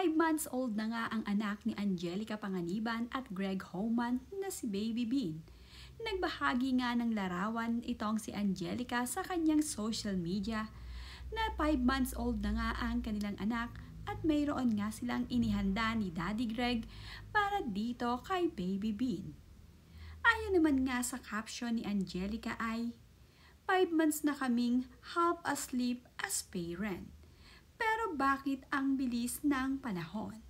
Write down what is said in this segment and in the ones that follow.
5 months old na nga ang anak ni Angelica Panganiban at Greg Homan na si Baby Bean. Nagbahagi nga ng larawan itong si Angelica sa kanyang social media na 5 months old na nga ang kanilang anak at mayroon nga silang inihanda ni Daddy Greg para dito kay Baby Bean. Ayon naman nga sa caption ni Angelica ay, 5 months na kaming half asleep as parent. Pero bakit ang bilis ng panahon?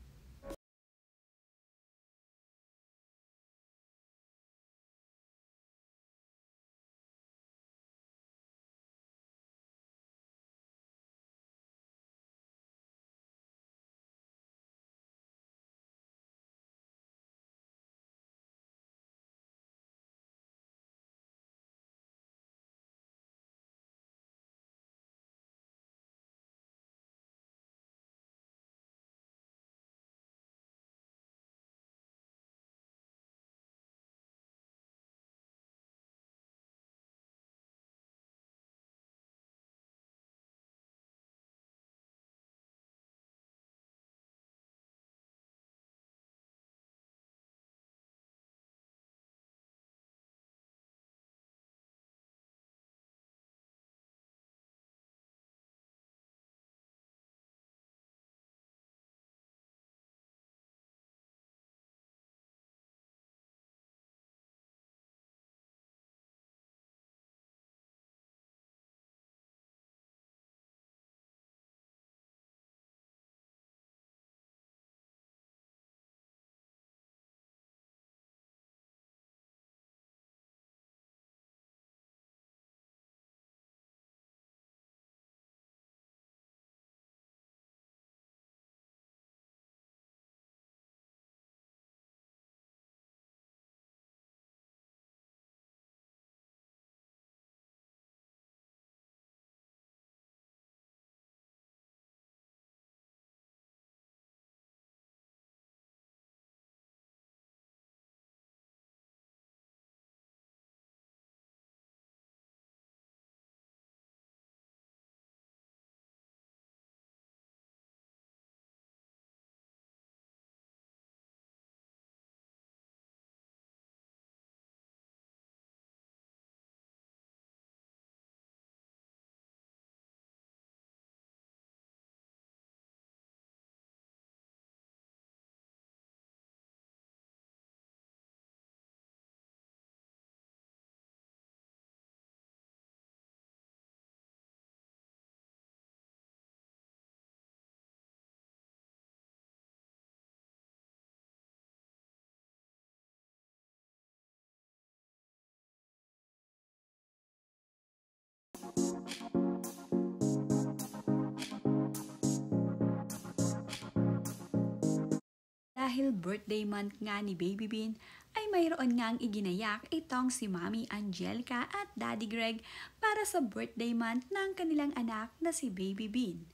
Dahil birthday month nga ni Baby Bean, ay mayroon ngang iginayak itong si Mami Angelica at Daddy Greg para sa birthday month ng kanilang anak na si Baby Bean.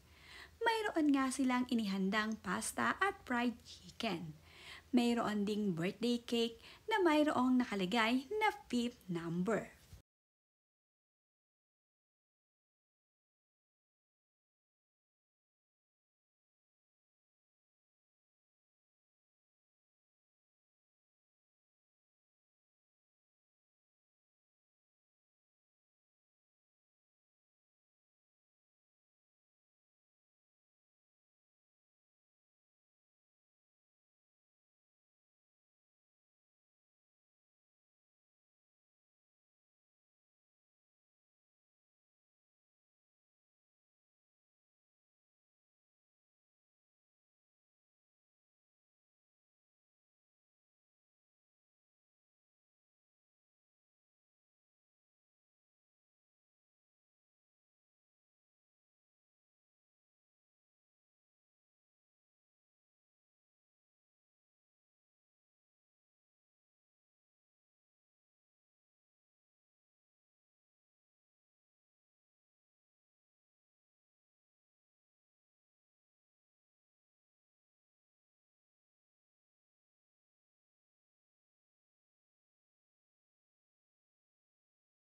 Mayroon nga silang inihandang pasta at fried chicken. Mayroon ding birthday cake na mayroong nakalagay na 5th number.